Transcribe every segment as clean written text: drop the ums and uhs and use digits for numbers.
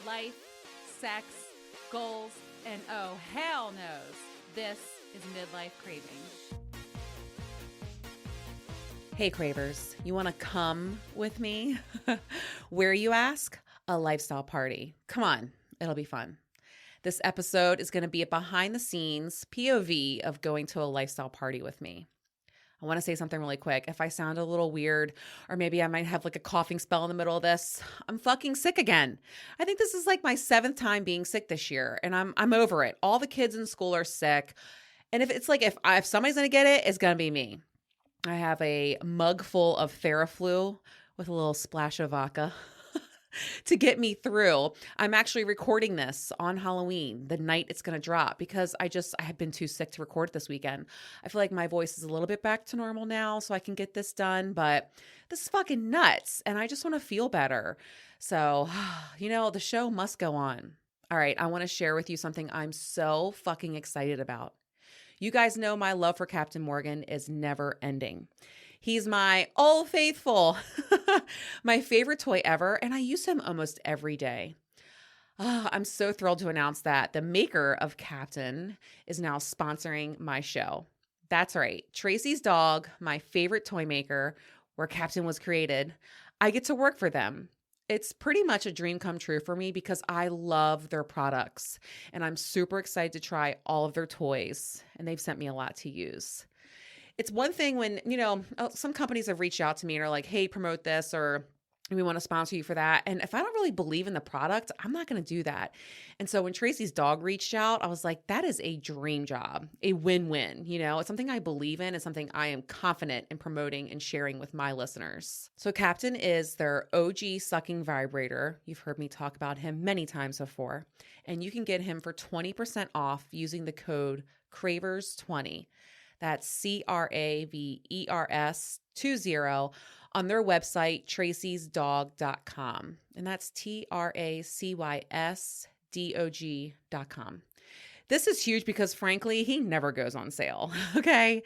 life, sex, goals, and oh, hell knows, this is Midlife Craving. Hey Cravers, you want to come with me? Where, you ask? A lifestyle party. Come on, it'll be fun. This episode is going to be a behind the scenes POV of going to a lifestyle party with me. I want to say something really quick. If I sound a little weird, or maybe I might have like a coughing spell in the middle of this, I'm fucking sick again. I think this is like my 7th time being sick this year, and I'm over it. All the kids in school are sick, and if somebody's gonna get it, it's gonna be me. I have a mug full of Theraflu with a little splash of vodka to get me through. I'm actually recording this on Halloween, the night it's going to drop, because I have been too sick to record this weekend. I feel like my voice is a little bit back to normal now, so I can get this done, but this is fucking nuts, and I just want to feel better. So, the show must go on. All right, I want to share with you something I'm so fucking excited about. You guys know my love for Captain Morgan is never ending. He's my old faithful, my favorite toy ever, and I use him almost every day. I'm so thrilled to announce that the maker of Captain is now sponsoring my show. That's right, Tracy's Dog, my favorite toy maker, where Captain was created. I get to work for them. It's pretty much a dream come true for me because I love their products, and I'm super excited to try all of their toys, and they've sent me a lot to use. It's one thing when, some companies have reached out to me and are like, hey, promote this, or we want to sponsor you for that. And if I don't really believe in the product, I'm not going to do that. And so when Tracy's Dog reached out, I was like, that is a dream job, a win-win. It's something I believe in. It's something I am confident in promoting and sharing with my listeners. So Captain is their OG sucking vibrator. You've heard me talk about him many times before. And you can get him for 20% off using the code CRAVERS20. That's CRAVERS20 on their website, tracysdog.com. And that's TRACYSDOG.com. This is huge because, frankly, he never goes on sale, okay?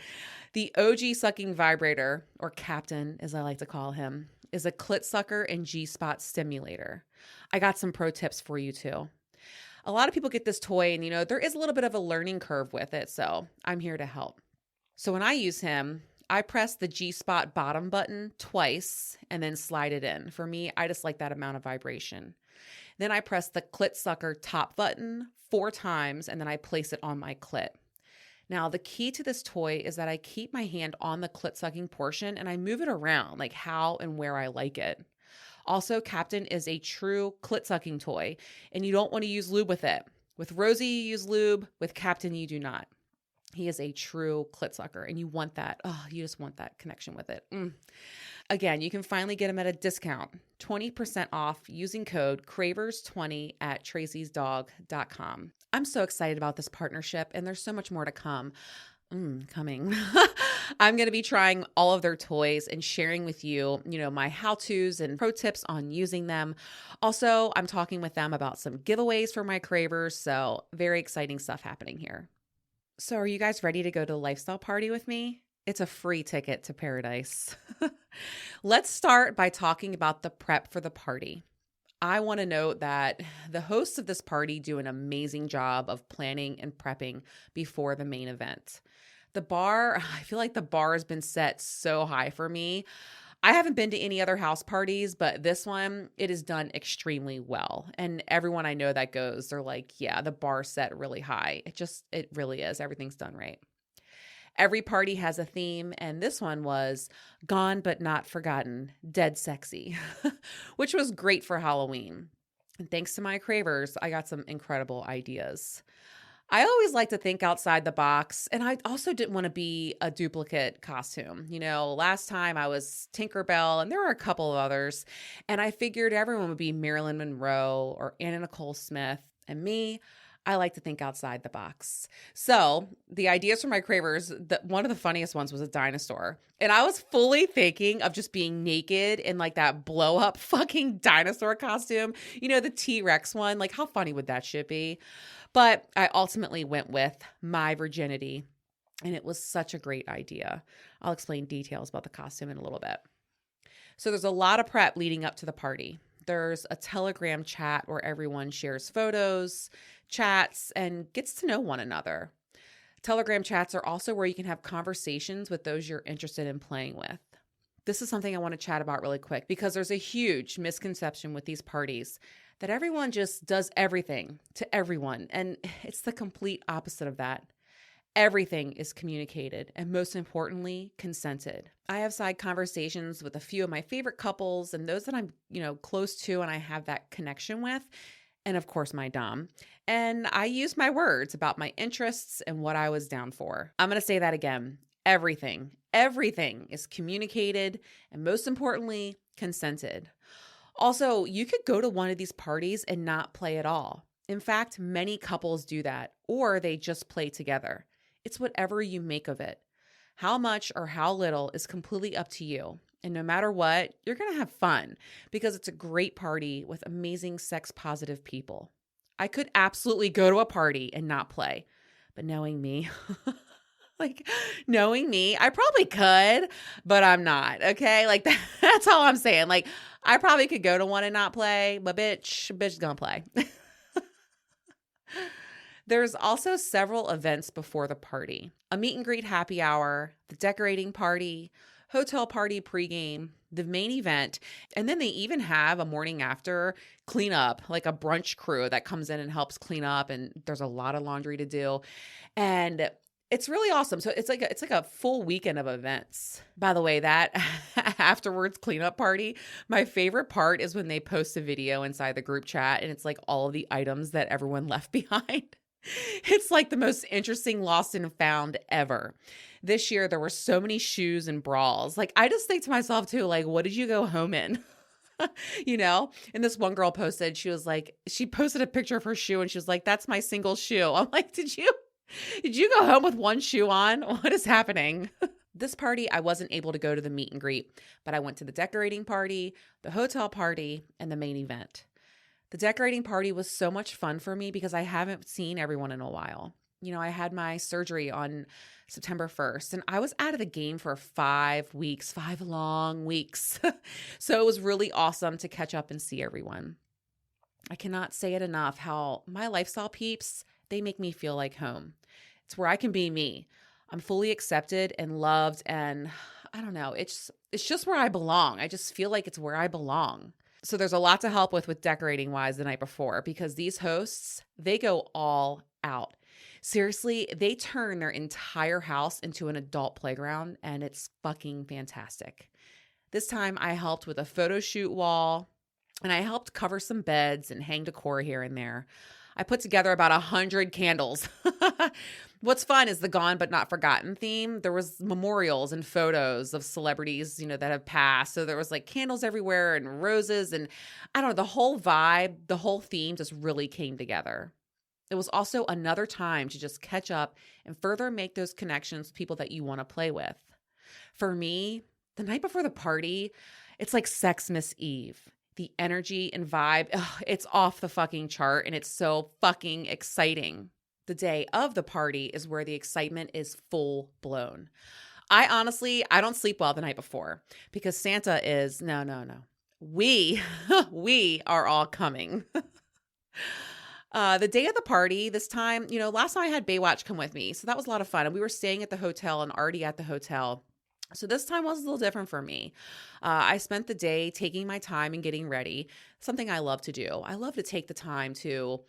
The OG sucking vibrator, or Captain, as I like to call him, is a clit sucker and G-spot stimulator. I got some pro tips for you, too. A lot of people get this toy, and, there is a little bit of a learning curve with it, so I'm here to help. So when I use him, I press the G-spot bottom button twice and then slide it in. For me, I just like that amount of vibration. Then I press the clit sucker top button 4 times, and then I place it on my clit. Now, the key to this toy is that I keep my hand on the clit sucking portion and I move it around like how and where I like it. Also, Captain is a true clit sucking toy, and you don't want to use lube with it. With Rosie, you use lube. With Captain, you do not. He is a true clit sucker, and you want that. Oh, you just want that connection with it. Again, you can finally get him at a discount, 20% off using code CRAVERS20 at tracysdog.com. I'm so excited about this partnership, and there's so much more to come. Coming. I'm going to be trying all of their toys and sharing with you, my how-tos and pro tips on using them. Also, I'm talking with them about some giveaways for my cravers, so very exciting stuff happening here. So are you guys ready to go to the lifestyle party with me? It's a free ticket to paradise. Let's start by talking about the prep for the party. I want to note that the hosts of this party do an amazing job of planning and prepping before the main event. I feel like the bar has been set so high for me. I haven't been to any other house parties, but this one, it is done extremely well. And everyone I know that goes, they're like, yeah, the bar set really high. It really is. Everything's done right. Every party has a theme, and this one was Gone But Not Forgotten, Dead Sexy, which was great for Halloween. And thanks to my cravers, I got some incredible ideas. I always like to think outside the box, and I also didn't want to be a duplicate costume. Last time I was Tinkerbell, and there were a couple of others, and I figured everyone would be Marilyn Monroe or Anna Nicole Smith, and me, I like to think outside the box. So the ideas for my cravers, one of the funniest ones was a dinosaur. And I was fully thinking of just being naked in like that blow up fucking dinosaur costume. The T-Rex one. Like, how funny would that shit be? But I ultimately went with my virginity, and it was such a great idea. I'll explain details about the costume in a little bit. So there's a lot of prep leading up to the party. There's a Telegram chat where everyone shares photos, chats, and gets to know one another. Telegram chats are also where you can have conversations with those you're interested in playing with. This is something I want to chat about really quick because there's a huge misconception with these parties that everyone just does everything to everyone, and it's the complete opposite of that. Everything is communicated and, most importantly, consented. I have side conversations with a few of my favorite couples and those that I'm, close to and I have that connection with, and of course my dom. And I use my words about my interests and what I was down for. I'm going to say that again. Everything is communicated and, most importantly, consented. Also, you could go to one of these parties and not play at all. In fact, many couples do that, or they just play together. It's whatever you make of it. How much or how little is completely up to you. And no matter what, you're going to have fun because it's a great party with amazing sex-positive people. I could absolutely go to a party and not play, but knowing me, I probably could, but I'm not, okay? That's all I'm saying. I probably could go to one and not play, but bitch is gonna play. There's also several events before the party. A meet and greet happy hour, the decorating party, hotel party pregame, the main event, and then they even have a morning after cleanup, like a brunch crew that comes in and helps clean up, and there's a lot of laundry to do. And it's really awesome. So it's like a full weekend of events. By the way, that afterwards cleanup party, my favorite part is when they post a video inside the group chat and it's like all of the items that everyone left behind. It's like the most interesting lost and found ever. This year, there were so many shoes and bras. I just think to myself too, what did you go home in? And this one girl posted, she posted a picture of her shoe and she was like, that's my single shoe. I'm like, did you go home with one shoe on? What is happening? This party, I wasn't able to go to the meet and greet, but I went to the decorating party, the hotel party, and the main event. The decorating party was so much fun for me because I haven't seen everyone in a while. I had my surgery on September 1st, and I was out of the game for 5 weeks, 5 long weeks. So it was really awesome to catch up and see everyone. I cannot say it enough how my lifestyle peeps, they make me feel like home. It's where I can be me. I'm fully accepted and loved, and I don't know, it's just where I belong. I just feel like it's where I belong. So there's a lot to help with decorating wise the night before because these hosts, they go all out. Seriously, they turn their entire house into an adult playground and it's fucking fantastic. This time I helped with a photo shoot wall and I helped cover some beds and hang decor here and there. I put together about 100 candles. What's fun is the gone but not forgotten theme. There was memorials and photos of celebrities, that have passed. So there was candles everywhere and roses and I don't know, the whole vibe, the whole theme just really came together. It was also another time to just catch up and further make those connections with people that you want to play with. For me, the night before the party, it's like Sexmas Eve. The energy and vibe, it's off the fucking chart and it's so fucking exciting. The day of the party is where the excitement is full blown. I don't sleep well the night before because Santa is, no. We are all coming. The day of the party this time, last time I had Baywatch come with me. So that was a lot of fun. And we were staying at the hotel and already at the hotel. So this time was a little different for me. I spent the day taking my time and getting ready, something I love to do. I love to take the time to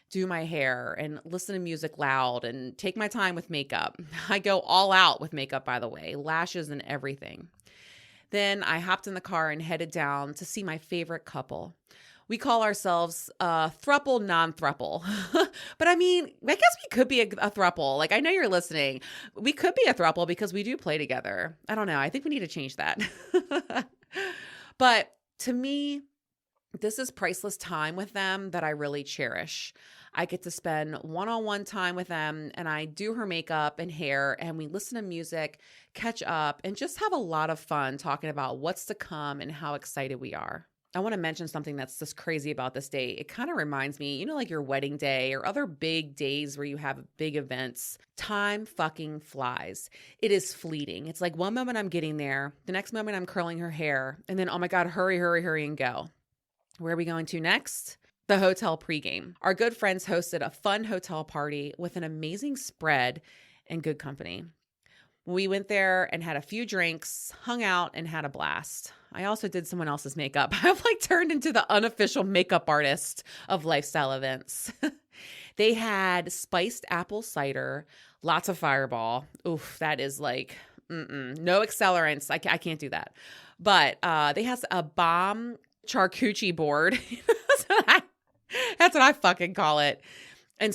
do my hair and listen to music loud and take my time with makeup. I go all out with makeup, by the way, lashes and everything. Then I hopped in the car and headed down to see my favorite couple. We call ourselves thruple, non-thruple. But I mean, I guess we could be a thruple. I know you're listening. We could be a thruple because we do play together. I don't know. I think we need to change that. But to me, this is priceless time with them that I really cherish. I get to spend one-on-one time with them and I do her makeup and hair and we listen to music, catch up, and just have a lot of fun talking about what's to come and how excited we are. I want to mention something that's just crazy about this day. It kind of reminds me, like your wedding day or other big days where you have big events. Time fucking flies. It is fleeting. It's like one moment I'm getting there, the next moment I'm curling her hair, and then, oh my God, hurry and go. Where are we going to next? The hotel pregame. Our good friends hosted a fun hotel party with an amazing spread and good company. We went there and had a few drinks, hung out, and had a blast. I also did someone else's makeup. I've turned into the unofficial makeup artist of lifestyle events. They had spiced apple cider, lots of Fireball. Oof, that is no accelerants. I can't do that. But they had a bomb charcuterie board. That's what I fucking call it. And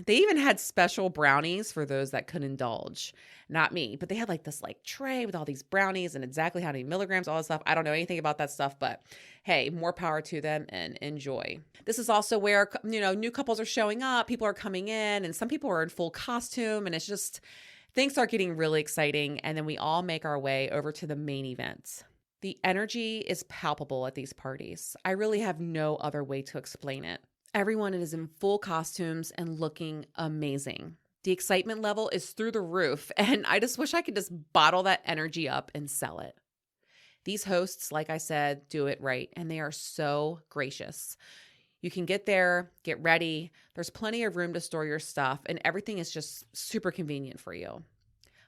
they even had special brownies for those that could indulge. Not me, but they had this tray with all these brownies and exactly how many milligrams, all that stuff. I don't know anything about that stuff, but hey, more power to them and enjoy. This is also where, new couples are showing up, people are coming in, and some people are in full costume, and it's just, things start getting really exciting. And then we all make our way over to the main event. The energy is palpable at these parties. I really have no other way to explain it. Everyone is in full costumes and looking amazing. The excitement level is through the roof, and I just wish I could just bottle that energy up and sell it. These hosts, like I said, do it right, and they are so gracious. You can get there, get ready. There's plenty of room to store your stuff, and everything is just super convenient for you.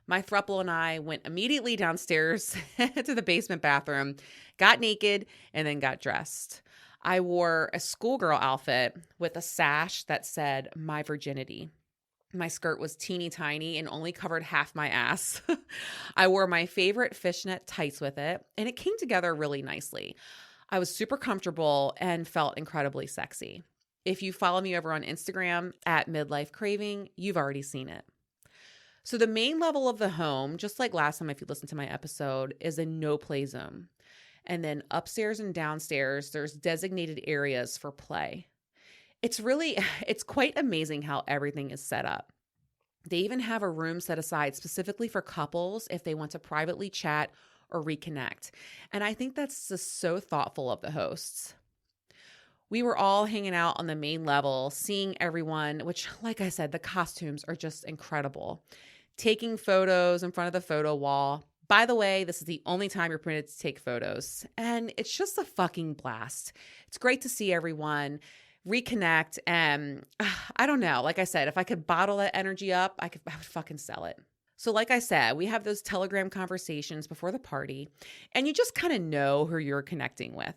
My throuple and I went immediately downstairs to the basement bathroom, got naked, and then got dressed. I wore a schoolgirl outfit with a sash that said, "My virginity." My skirt was teeny tiny and only covered half my ass. I wore my favorite fishnet tights with it, and it came together really nicely. I was super comfortable and felt incredibly sexy. If you follow me over on Instagram at Midlife Craving, you've already seen it. So the main level of the home, just like last time if you listened to my episode, is a no-play zone. And then upstairs and downstairs, there's designated areas for play. It's quite amazing how everything is set up. They even have a room set aside specifically for couples if they want to privately chat or reconnect. And I think that's just so thoughtful of the hosts. We were all hanging out on the main level, seeing everyone, which, like I said, the costumes are just incredible. Taking photos in front of the photo wall. By the way, this is the only time you're permitted to take photos. And it's just a fucking blast. It's great to see everyone reconnect. And I don't know, like I said, if I could bottle that energy up, I would fucking sell it. So like I said, we have those Telegram conversations before the party, and you just kind of know who you're connecting with.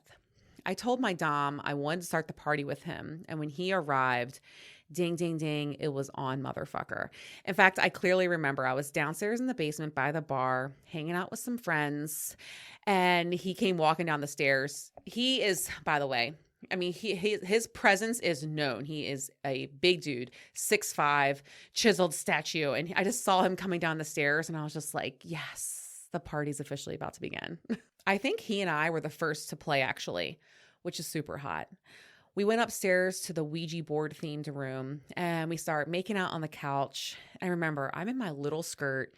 I told my Dom I wanted to start the party with him. And when he arrived, ding, ding, ding, it was on, motherfucker. In fact, I clearly remember I was downstairs in the basement by the bar, hanging out with some friends, and he came walking down the stairs. He is, by the way, his presence is known. He is a big dude, 6'5", chiseled statue. And I just saw him coming down the stairs, and I was just like, yes, the party's officially about to begin. I think he and I were the first to play, actually, which is super hot. We went upstairs to the Ouija board themed room, and we start making out on the couch. I remember I'm in my little skirt,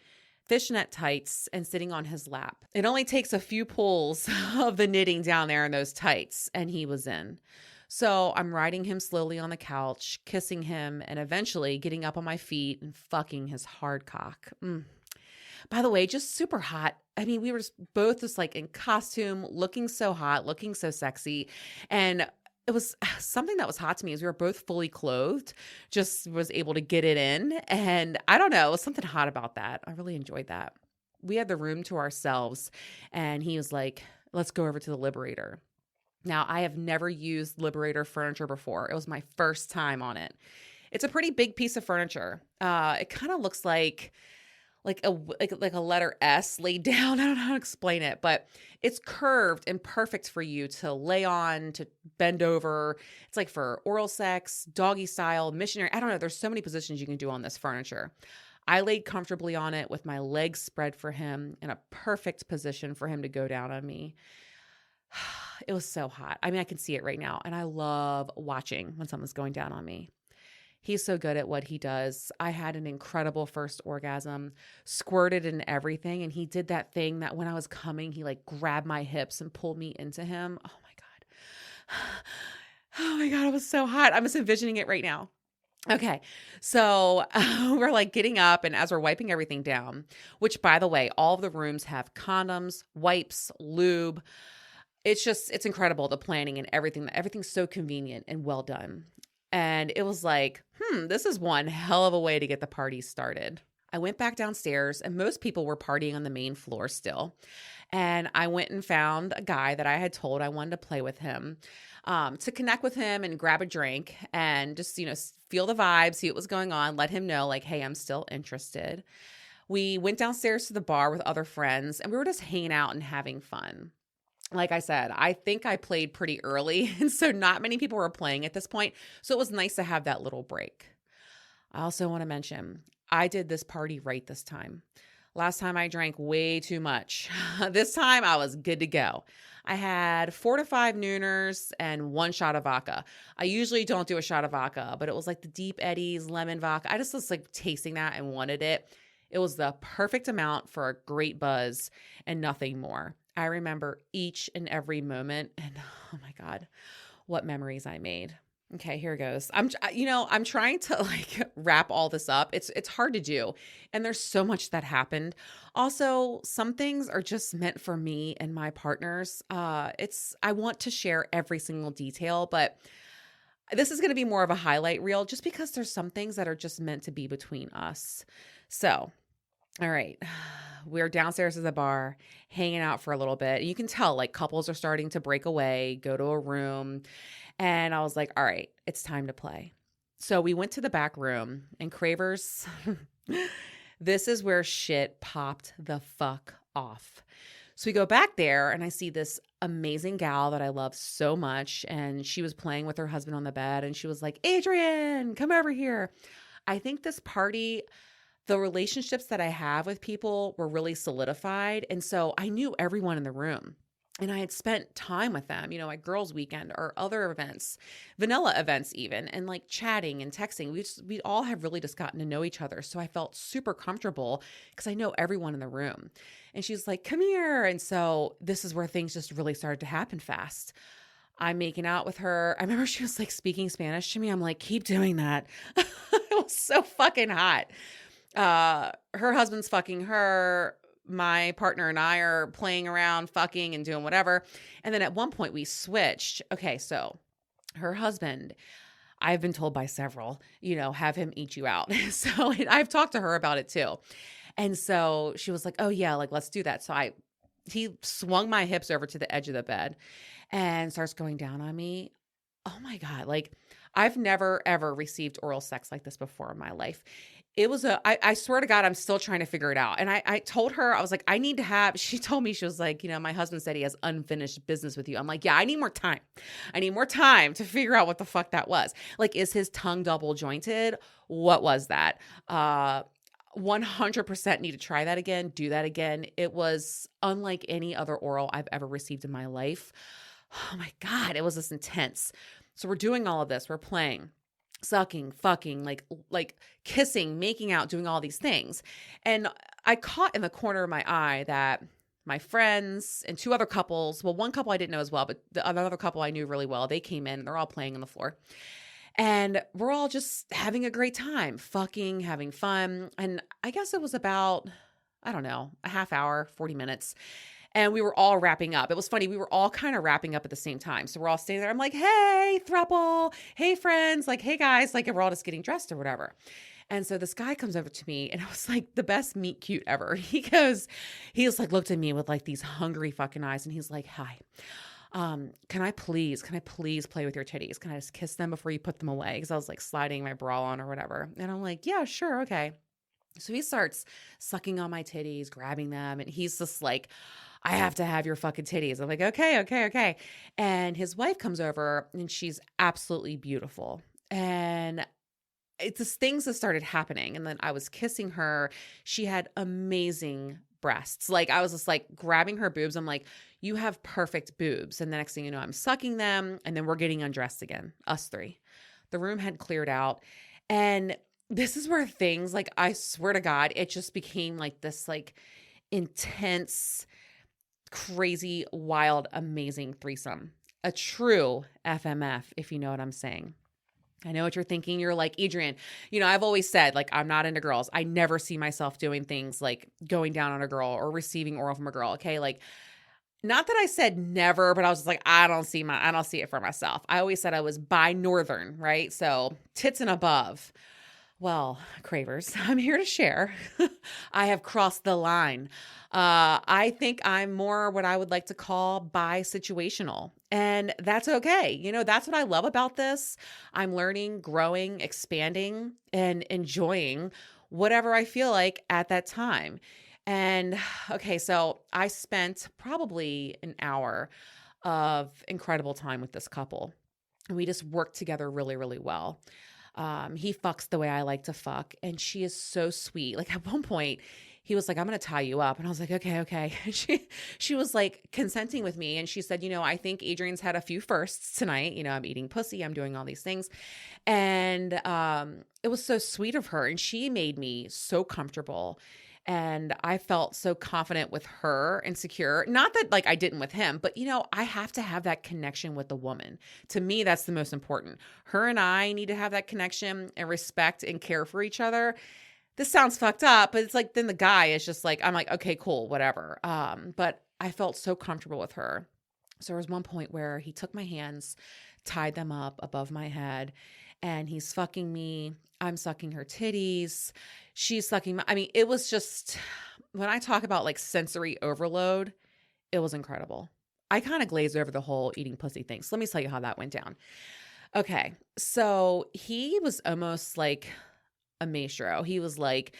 fishnet tights, and sitting on his lap. It only takes a few pulls of the knitting down there in those tights, and he was in. So I'm riding him slowly on the couch, kissing him, and eventually getting up on my feet and fucking his hard cock. By the way, just super hot. We were both just in costume, looking so hot, looking so sexy. And it was something that was hot to me is we were both fully clothed, just was able to get it in. And I don't know, it was something hot about that. I really enjoyed that. We had the room to ourselves, and he was like, let's go over to the Liberator. Now, I have never used Liberator furniture before. It was my first time on it. It's a pretty big piece of furniture. It kind of looks like a letter S laid down. I don't know how to explain it, but it's curved and perfect for you to lay on, to bend over. It's like for oral sex, doggy style, missionary. I don't know. There's so many positions you can do on this furniture. I laid comfortably on it with my legs spread for him in a perfect position for him to go down on me. It was so hot. I can see it right now, and I love watching when someone's going down on me. He's so good at what he does. I had an incredible first orgasm, squirted and everything. And he did that thing that when I was coming, he grabbed my hips and pulled me into him. Oh my God. Oh my God. It was so hot. I'm just envisioning it right now. Okay. So we're getting up, and as we're wiping everything down, which by the way, all of the rooms have condoms, wipes, lube. it's incredible, the planning and everything. Everything's so convenient and well done. And it was like, this is one hell of a way to get the party started. I went back downstairs and most people were partying on the main floor still. And I went and found a guy that I had told I wanted to play with him, to connect with him and grab a drink and just, feel the vibe, see what was going on, let him know like, hey, I'm still interested. We went downstairs to the bar with other friends and we were just hanging out and having fun. Like I said, I think I played pretty early, and so not many people were playing at this point. So it was nice to have that little break. I also want to mention, I did this party right this time. Last time I drank way too much. This time I was good to go. I had 4 to 5 Nooners and 1 shot of vodka. I usually don't do a shot of vodka, but it was like the Deep Eddies lemon vodka. I just was like tasting that and wanted it. It was the perfect amount for a great buzz and nothing more. I remember each and every moment, and oh my God, what memories I made. Okay, here goes. I'm trying to like wrap all this up. It's hard to do. And there's so much that happened. Also, some things are just meant for me and my partners. I want to share every single detail, but this is going to be more of a highlight reel just because there's some things that are just meant to be between us. So, all right. We're downstairs at the bar, hanging out for a little bit. And you can tell like couples are starting to break away, go to a room. And I was like, all right, it's time to play. So we went to the back room and Cravers, this is where shit popped the fuck off. So we go back there and I see this amazing gal that I love so much. And she was playing with her husband on the bed and she was like, Adrian, come over here. I think this party, the relationships that I have with people were really solidified. And so I knew everyone in the room. And I had spent time with them, at girls' weekend or other events, vanilla events even, and like chatting and texting. We all have really just gotten to know each other. So I felt super comfortable because I know everyone in the room. And she's like, come here. And so this is where things just really started to happen fast. I'm making out with her. I remember she was like speaking Spanish to me. I'm like, keep doing that. It was so fucking hot. Her husband's fucking her. My partner and I are playing around, fucking and doing whatever. And then at one point we switched. Okay, so her husband, I've been told by several, have him eat you out. So I've talked to her about it too. And so she was like, oh yeah, like let's do that. So he swung my hips over to the edge of the bed and starts going down on me. Oh my God. Like I've never, ever received oral sex like this before in my life. It was I swear to God, I'm still trying to figure it out. And I told her, I was like, she told me, she was like, my husband said he has unfinished business with you. I'm like, yeah, I need more time. I need more time to figure out what the fuck that was. Like, is his tongue double jointed? What was that? 100% need to try that again, do that again. It was unlike any other oral I've ever received in my life. Oh my God, it was this intense. So we're doing all of this. We're playing. Sucking, fucking, like kissing, making out, doing all these things. And I caught in the corner of my eye that my friends and 2 other couples, well, one couple I didn't know as well, but the other couple I knew really well, they came in and they're all playing on the floor. And we're all just having a great time, fucking, having fun. And I guess it was about, I don't know, a half hour, 40 minutes. And we were all wrapping up. It was funny. We were all kind of wrapping up at the same time. So we're all standing there. I'm like, hey, throuple. Hey, friends. Like, hey, guys. Like, we're all just getting dressed or whatever. And so this guy comes over to me and it was like the best meet cute ever. He's like, looked at me with like these hungry fucking eyes. And he's like, hi, can I please play with your titties? Can I just kiss them before you put them away? Because I was like sliding my bra on or whatever. And I'm like, yeah, sure. Okay. So he starts sucking on my titties, grabbing them. And he's just like, I have to have your fucking titties. I'm like, okay. And his wife comes over and she's absolutely beautiful. And it's just things that started happening. And then I was kissing her. She had amazing breasts. Like I was just like grabbing her boobs. I'm like, you have perfect boobs. And the next thing you know, I'm sucking them. And then we're getting undressed again, us 3. The room had cleared out. And this is where things like, I swear to God, it just became like this like intense, crazy, wild, amazing threesome. A true FMF, if you know what I'm saying. I know what you're thinking. You're like, Adrian, I've always said, like, I'm not into girls. I never see myself doing things like going down on a girl or receiving oral from a girl. Okay. Like, Not that I said never, but I was just like, I don't see it for myself. I always said I was bi northern, right? So tits and above. Well, cravers, I'm here to share. I have crossed the line. I think I'm more what I would like to call bi-situational, and that's okay. That's what I love about this. I'm learning, growing, expanding, and enjoying whatever I feel like at that time. And okay, so I spent probably an hour of incredible time with this couple. And we just worked together really, really well. He fucks the way I like to fuck, and she is so sweet. Like at one point, he was like, "I'm gonna tie you up," and I was like, "Okay, okay." She was like consenting with me, and she said, I think Adrian's had a few firsts tonight. I'm eating pussy, I'm doing all these things, and it was so sweet of her, and she made me so comfortable. And I felt so confident with her and secure. Not that like I didn't with him, but I have to have that connection with the woman. To me, that's the most important. Her and I need to have that connection and respect and care for each other. This sounds fucked up, but it's like then the guy is just like, I'm like, okay, cool, whatever. But I felt so comfortable with her. So there was one point where he took my hands, tied them up above my head, and he's fucking me. I'm sucking her titties. She's sucking my, I mean, it was just, when I talk about like sensory overload, it was incredible. I kind of glazed over the whole eating pussy thing. So let me tell you how that went down. Okay. So he was almost like a maestro. He was like,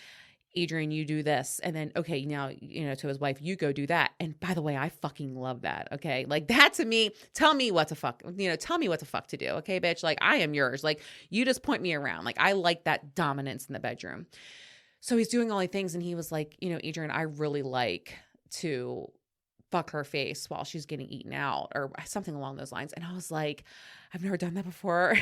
Adrian, you do this. And then, okay, now, to his wife, you go do that. And by the way, I fucking love that. Okay. Like that to me, tell me what to fuck, tell me what the fuck to do. Okay, bitch. Like I am yours. Like you just point me around. Like I like that dominance in the bedroom. So he's doing all these things. And he was like, Adrian, I really like to fuck her face while she's getting eaten out or something along those lines. And I was like, I've never done that before.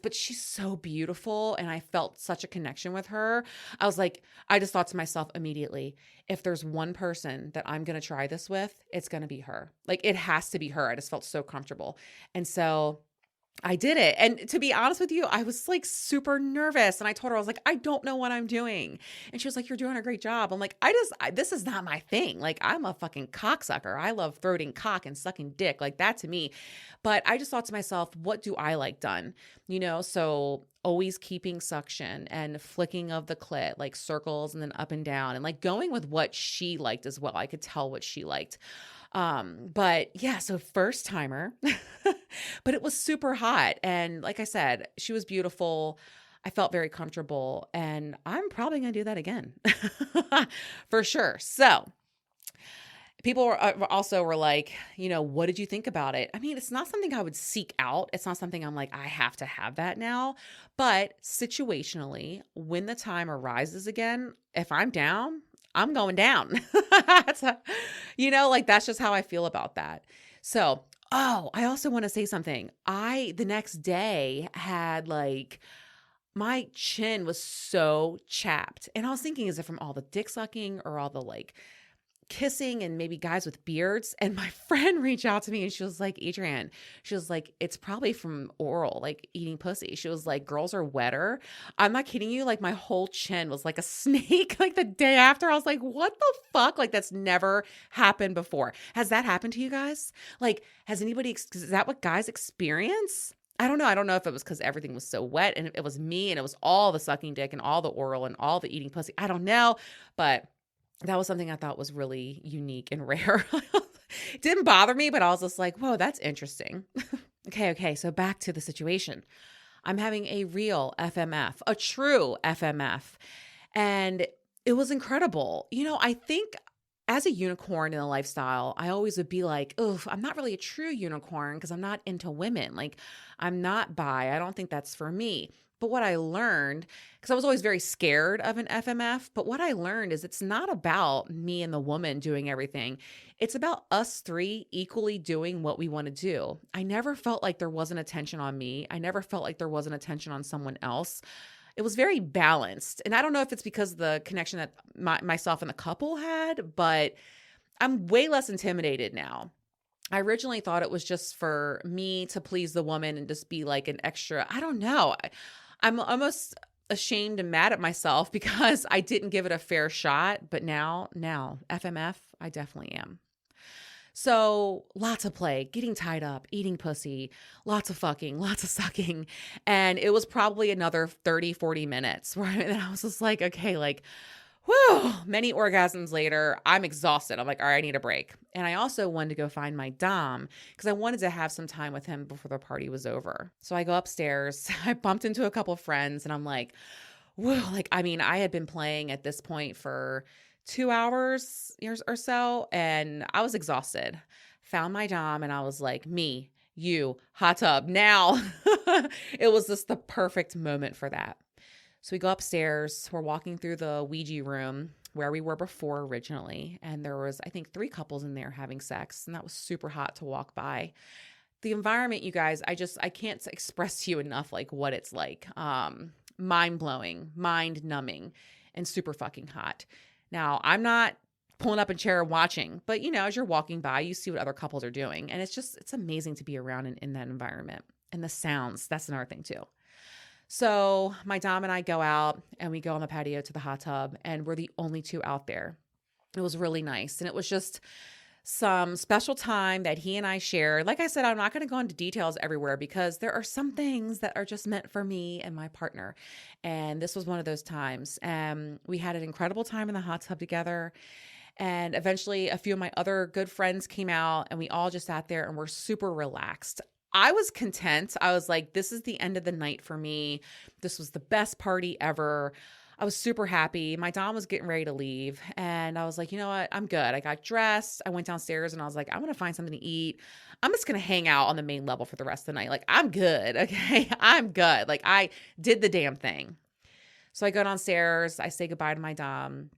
But she's so beautiful. And I felt such a connection with her. I was like, I just thought to myself immediately, if there's one person that I'm going to try this with, it's going to be her. Like it has to be her. I just felt so comfortable. And so I did it. And to be honest with you, I was like super nervous. And I told her, I was like, I don't know what I'm doing. And she was like, you're doing a great job. I'm like, this is not my thing. Like I'm a fucking cocksucker. I love throating cock and sucking dick like that to me. But I just thought to myself, what do I like done? So always keeping suction and flicking of the clit, like circles and then up and down and like going with what she liked as well. I could tell what she liked. But yeah, so first timer, but it was super hot. And like I said, she was beautiful. I felt very comfortable and I'm probably going to do that again for sure. So people were like, what did you think about it? I mean, it's not something I would seek out. It's not something I'm like, I have to have that now, but situationally, when the time arises again, if I'm down, I'm going down. That's just how I feel about that. So, I also want to say something. The next day had like, my chin was so chapped. And I was thinking, is it from all the dick sucking or all the like kissing and maybe guys with beards? And my friend reached out to me and she was like, Adrian, she was like, it's probably from oral, like eating pussy. She was like, girls are wetter. I'm not kidding you. Like my whole chin was like a snake. Like the day after I was like, what the fuck? Like that's never happened before. Has that happened to you guys? Like, is that what guys experience? I don't know. I don't know if it was because everything was so wet and it was me and it was all the sucking dick and all the oral and all the eating pussy. I don't know, but that was something I thought was really unique and rare. It didn't bother me, but I was just like, whoa, that's interesting. Okay. So back to the situation. I'm having a real FMF, a true FMF. And it was incredible. I think as a unicorn in a lifestyle, I always would be like, oof, I'm not really a true unicorn because I'm not into women. Like I'm not bi. I don't think that's for me. But what I learned, because I was always very scared of an FMF, but what I learned is it's not about me and the woman doing everything. It's about us three equally doing what we want to do. I never felt like there wasn't attention on me. I never felt like there wasn't attention on someone else. It was very balanced. And I don't know if it's because of the connection that myself and the couple had, but I'm way less intimidated now. I originally thought it was just for me to please the woman and just be like an extra, I don't know. I'm almost ashamed and mad at myself because I didn't give it a fair shot. But now, FMF, I definitely am. So lots of play, getting tied up, eating pussy, lots of fucking, lots of sucking. And it was probably another 30, 40 minutes, right? And I was just like, okay, like, whew, many orgasms later, I'm exhausted. I'm like, all right, I need a break. And I also wanted to go find my Dom because I wanted to have some time with him before the party was over. So I go upstairs, I bumped into a couple of friends and I'm like, whoa, like, I mean, I had been playing at this point for 2 hours or so, and I was exhausted. Found my Dom, and I was like, me, you, hot tub, now. It was just the perfect moment for that. So we go upstairs. We're walking through the Ouija room where we were before originally, and there was, I think, 3 couples in there having sex, and that was super hot to walk by. The environment, you guys, I can't express to you enough like what it's like. Mind-blowing, mind-numbing, and super fucking hot. Now, I'm not pulling up a chair and watching, but as you're walking by, you see what other couples are doing. And it's amazing to be around in that environment. And the sounds, that's another thing too. So my Dom and I go out and we go on the patio to the hot tub, and we're the only 2 out there. It was really nice. And it was just some special time that he and I shared. Like I said, I'm not going to go into details everywhere because there are some things that are just meant for me and my partner. And this was one of those times. We had an incredible time in the hot tub together. And eventually a few of my other good friends came out and we all just sat there and were super relaxed. I was content. I was like, this is the end of the night for me. This was the best party ever. I was super happy. My Dom was getting ready to leave. And I was like, you know what? I'm good. I got dressed. I went downstairs and I was like, I'm going to find something to eat. I'm just going to hang out on the main level for the rest of the night. Like, I'm good. Okay. I'm good. Like, I did the damn thing. So I go downstairs. I say goodbye to my Dom,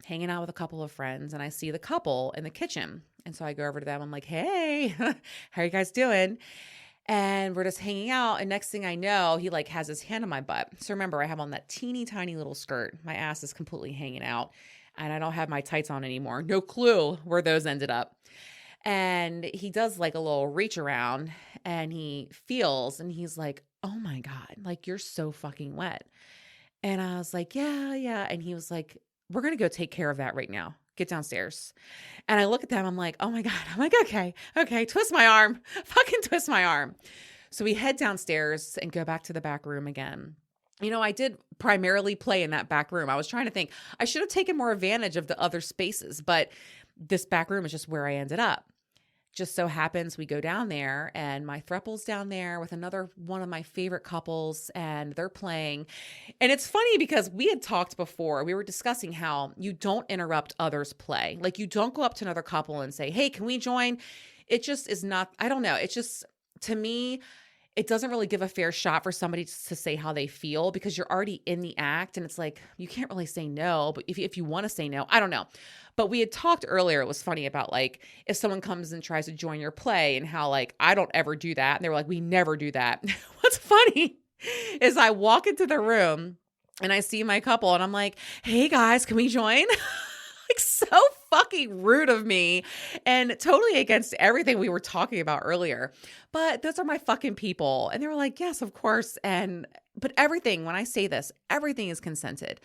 hanging out with a couple of friends. And I see the couple in the kitchen. And so I go over to them. I'm like, hey, how are you guys doing? And we're just hanging out. And next thing I know, he like has his hand on my butt. So remember, I have on that teeny tiny little skirt. My ass is completely hanging out and I don't have my tights on anymore. No clue where those ended up. And he does like a little reach around and he feels and he's like, oh my God, like you're so fucking wet. And I was like, yeah. And he was like, we're going to go take care of that right now. Get downstairs. And I look at them. I'm like, oh my God. I'm like, okay. Twist my arm. Fucking twist my arm. So we head downstairs and go back to the back room again. I did primarily play in that back room. I was trying to think I should have taken more advantage of the other spaces, but this back room is just where I ended up. Just so happens we go down there and my thrupple's down there with another one of my favorite couples and they're playing. And it's funny because we had talked before, we were discussing how you don't interrupt others' play. Like you don't go up to another couple and say, hey, can we join? It just is not, I don't know. It's just, to me, it doesn't really give a fair shot for somebody to say how they feel because you're already in the act and it's like, you can't really say no, but if you want to say no, I don't know. But we had talked earlier, it was funny about like, if someone comes and tries to join your play and how like, I don't ever do that. And they were like, we never do that. What's funny is I walk into the room and I see my couple and I'm like, hey guys, can we join? Like so fucking rude of me and totally against everything we were talking about earlier. But those are my fucking people. And they were like, yes, of course. But everything, when I say this, everything is consented.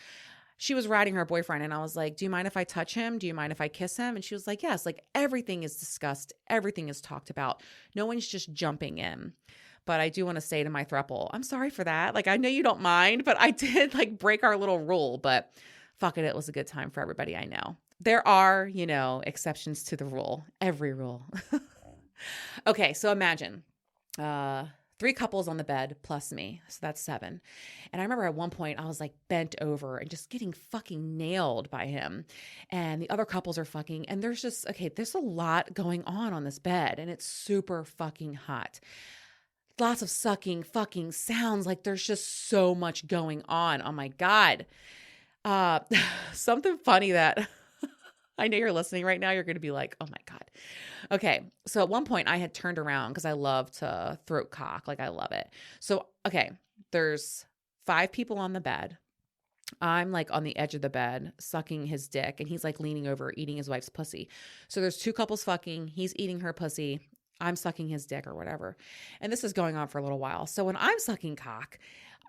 She was riding her boyfriend and I was like, do you mind if I touch him? Do you mind if I kiss him? And she was like, yes, like everything is discussed. Everything is talked about. No one's just jumping in. But I do want to say to my throuple, I'm sorry for that. Like, I know you don't mind, but I did like break our little rule, but fuck it. It was a good time for everybody I know. There are, exceptions to the rule, every rule. Okay. So imagine, 3 couples on the bed plus me. So that's 7. And I remember at one point I was like bent over and just getting fucking nailed by him. And the other couples are fucking, and there's a lot going on this bed and it's super fucking hot. Lots of sucking, fucking sounds. Like there's just so much going on. Oh my God. Something funny that I know you're listening right now. You're going to be like, oh my God. Okay. So at one point I had turned around because I love to throat cock. Like I love it. So, okay. There's 5 people on the bed. I'm like on the edge of the bed sucking his dick and he's like leaning over eating his wife's pussy. So there's 2 couples fucking, he's eating her pussy. I'm sucking his dick or whatever. And this is going on for a little while. So when I'm sucking cock,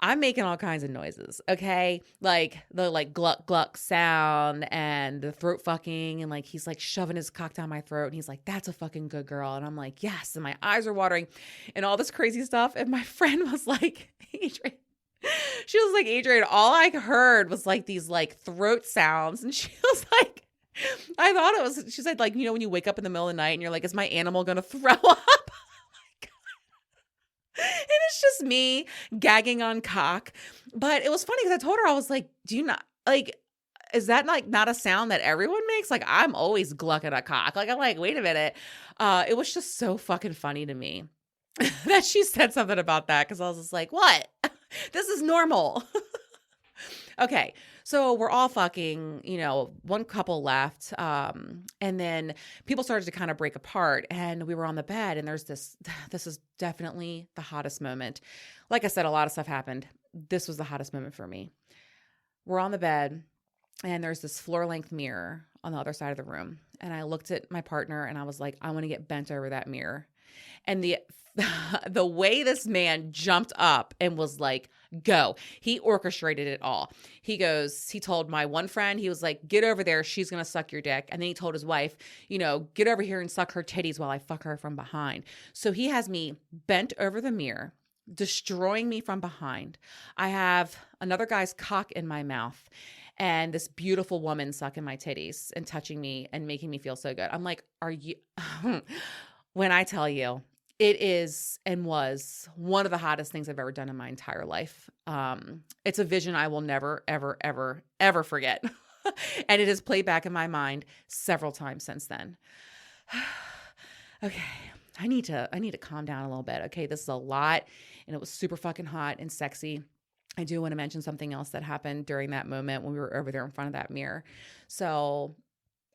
I'm making all kinds of noises, okay? Like the like gluck gluck sound and the throat fucking, and like he's like shoving his cock down my throat and he's like, that's a fucking good girl. And I'm like, yes. And my eyes are watering and all this crazy stuff. And my friend was like, Adrian, she was like, Adrian, all I heard was like these like throat sounds. And she was like, I thought it was, she said, like, you know, when you wake up in the middle of the night and you're like, is my animal going to throw up? And it's just me gagging on cock. But it was funny because I told her, I was like, do you not like, is that like not a sound that everyone makes? Like, I'm always glucking a cock. Like, I'm like, wait a minute. It was just so fucking funny to me that she said something about that. Cause I was just like, what? This is normal. Okay. So we're all fucking, you know, one couple left. And then people started to kind of break apart and we were on the bed and there's this is definitely the hottest moment. Like I said, a lot of stuff happened. This was the hottest moment for me. We're on the bed and there's this floor length mirror on the other side of the room. And I looked at my partner and I was like, I want to get bent over that mirror. And the way this man jumped up and was like, go, he orchestrated it all. He told my one friend, he was like, get over there. She's going to suck your dick. And then he told his wife, you know, get over here and suck her titties while I fuck her from behind. So he has me bent over the mirror, destroying me from behind. I have another guy's cock in my mouth and this beautiful woman sucking my titties and touching me and making me feel so good. I'm like, are you, when I tell you, it is and was one of the hottest things I've ever done in my entire life. It's a vision I will never, ever, ever, ever forget. And it has played back in my mind several times since then. Okay. I need to calm down a little bit. Okay. This is a lot and it was super fucking hot and sexy. I do want to mention something else that happened during that moment when we were over there in front of that mirror. So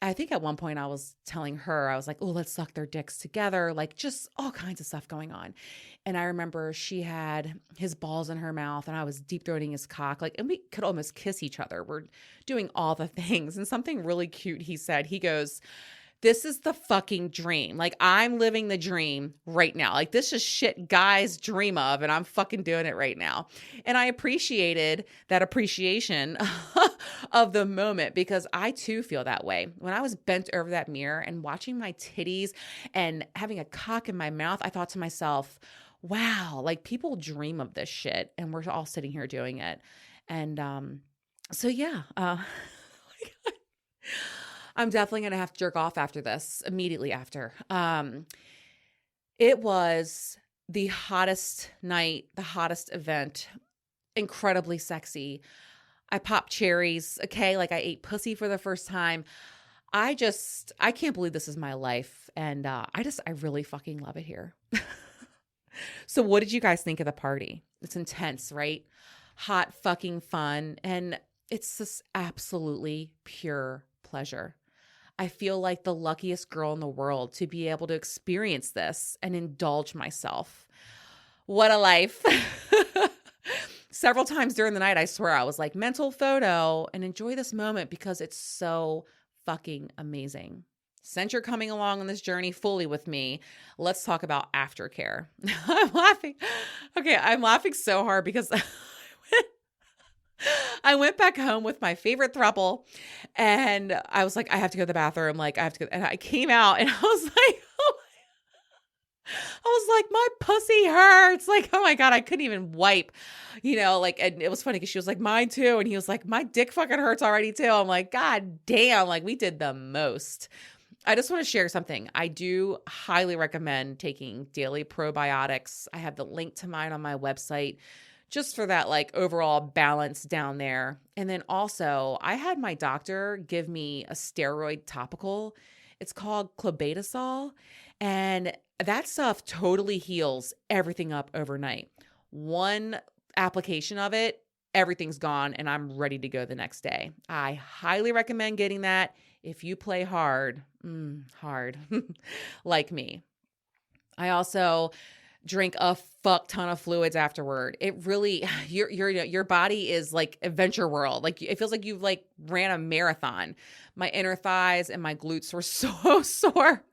I think at one point I was telling her, I was like, oh, let's suck their dicks together. Like just all kinds of stuff going on. And I remember she had his balls in her mouth and I was deep throating his cock. Like, and we could almost kiss each other. We're doing all the things. And something really cute he said, he goes, this is the fucking dream. Like I'm living the dream right now. Like this is shit guys dream of and I'm fucking doing it right now. And I appreciated that appreciation of the moment because I too feel that way. When I was bent over that mirror and watching my titties and having a cock in my mouth, I thought to myself, wow, like people dream of this shit and we're all sitting here doing it. And so yeah, I'm definitely going to have to jerk off after this, immediately after. It was the hottest night, the hottest event, incredibly sexy. I popped cherries, okay? Like I ate pussy for the first time. I can't believe this is my life. And I really fucking love it here. So what did you guys think of the party? It's intense, right? Hot fucking fun. And it's just absolutely pure pleasure. I feel like the luckiest girl in the world to be able to experience this and indulge myself. What a life. Several times during the night, I swear I was like, mental photo and enjoy this moment because it's so fucking amazing. Since you're coming along on this journey fully with me, let's talk about aftercare. I'm laughing. Okay, I'm laughing so hard because I went back home with my favorite throuple and I was like, I have to go to the bathroom. Like I have to go. And I came out and I was like, my pussy hurts. Like, oh my God, I couldn't even wipe, like, and it was funny because she was like, mine too. And he was like, my dick fucking hurts already too. I'm like, God damn. Like we did the most. I just want to share something. I do highly recommend taking daily probiotics. I have the link to mine on my website. Just for that like overall balance down there. And then also I had my doctor give me a steroid topical. It's called clobetasol. And that stuff totally heals everything up overnight. One application of it, everything's gone and I'm ready to go the next day. I highly recommend getting that if you play hard like me. I also drink a fuck ton of fluids afterward. It really, your body is like adventure world. Like it feels like you've like ran a marathon. My inner thighs and my glutes were so sore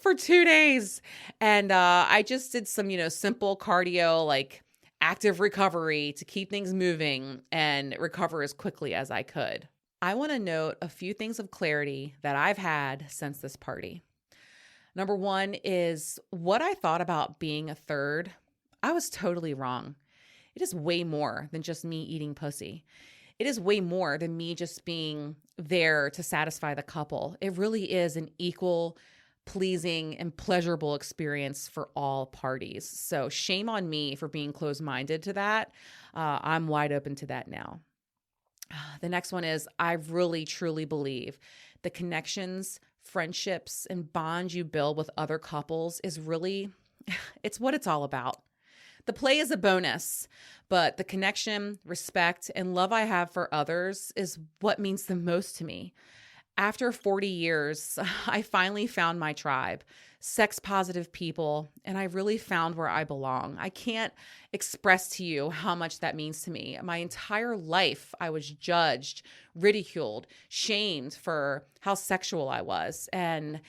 for 2 days. And I just did some, simple cardio, like active recovery to keep things moving and recover as quickly as I could. I want to note a few things of clarity that I've had since this party. Number one is what I thought about being a third. I was totally wrong. It is way more than just me eating pussy. It is way more than me just being there to satisfy the couple. It really is an equal, pleasing, and pleasurable experience for all parties. So shame on me for being closed-minded to that. I'm wide open to that now. The next one is I really, truly believe the connections, friendships, and bonds you build with other couples is really, it's what it's all about. The play is a bonus, but the connection, respect, and love I have for others is what means the most to me. After 40 years, I finally found my tribe, sex-positive people, and I really found where I belong. I can't express to you how much that means to me. My entire life, I was judged, ridiculed, shamed for how sexual I was, and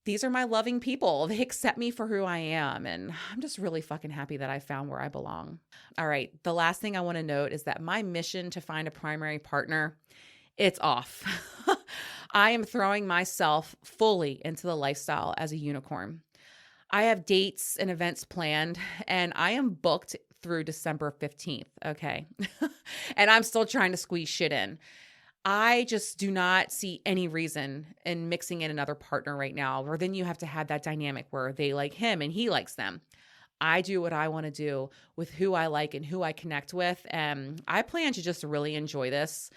these are my loving people. They accept me for who I am, and I'm just really fucking happy that I found where I belong. All right, the last thing I want to note is that my mission to find a primary partner, it's off. I am throwing myself fully into the lifestyle as a unicorn. I have dates and events planned, and I am booked through December 15th, okay? And I'm still trying to squeeze shit in. I just do not see any reason in mixing in another partner right now, or then you have to have that dynamic where they like him and he likes them. I do what I want to do with who I like and who I connect with, and I plan to just really enjoy this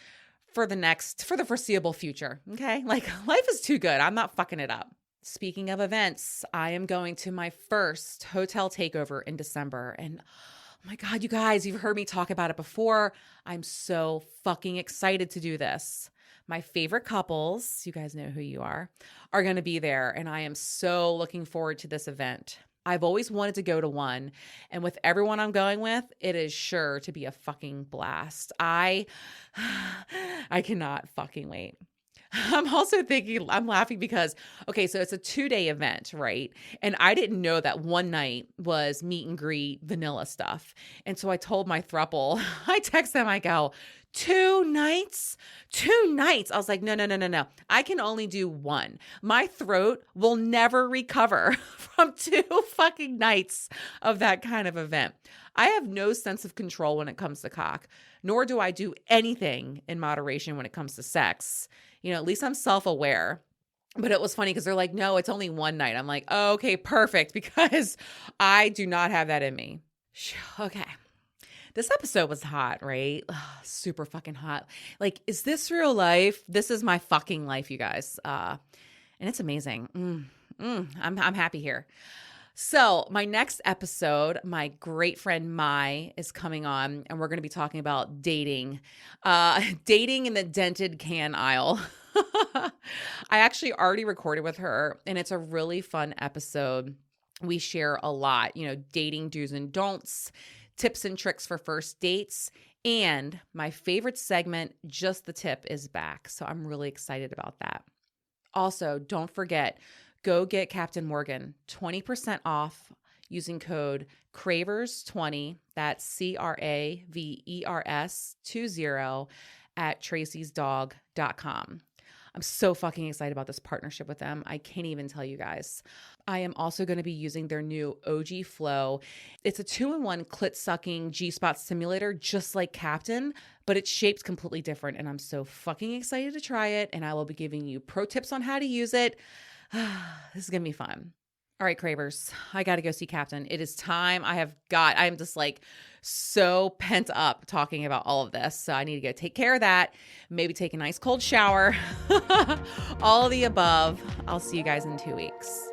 for the foreseeable future, okay? Like, life is too good. I'm not fucking it up. Speaking of events, I am going to my first hotel takeover in December, and oh my God, you guys, you've heard me talk about it before. I'm so fucking excited to do this. My favorite couples, you guys know who you are going to be there, and I am so looking forward to this event. I've always wanted to go to one, and with everyone I'm going with, it is sure to be a fucking blast. I cannot fucking wait. I'm also thinking, I'm laughing because, okay, so it's a 2-day event, right? And I didn't know that one night was meet and greet vanilla stuff. And so I told my throuple, I text them, I go, 2 nights? 2 nights. I was like, no. I can only do 1. My throat will never recover from 2 fucking nights of that kind of event. I have no sense of control when it comes to cock, nor do I do anything in moderation when it comes to sex. You know, at least I'm self-aware. But it was funny because they're like, no, it's only 1 night. I'm like, oh, okay, perfect, because I do not have that in me. Okay. This episode was hot, right? Ugh, super fucking hot. Like, is this real life? This is my fucking life, you guys. And it's amazing. I'm happy here. So my next episode, my great friend Mai is coming on, and we're going to be talking about dating in the dented can aisle. I actually already recorded with her, and it's a really fun episode. We share a lot, dating do's and don'ts, tips and tricks for first dates, and my favorite segment, Just the Tip, is back. So I'm really excited about that. Also, don't forget, go get Captain Morgan 20% off using code CRAVERS20, that's CRAVERS20 at tracysdog.com. I'm so fucking excited about this partnership with them. I can't even tell you guys. I am also going to be using their new OG Flow. It's a 2-in-1 clit-sucking G-spot stimulator, just like Captain, but it's shaped completely different, and I'm so fucking excited to try it, and I will be giving you pro tips on how to use it. This is going to be fun. All right, Cravers, I got to go see Captain. It is time. I'm just like so pent up talking about all of this. So I need to go take care of that. Maybe take a nice cold shower. All of the above. I'll see you guys in 2 weeks.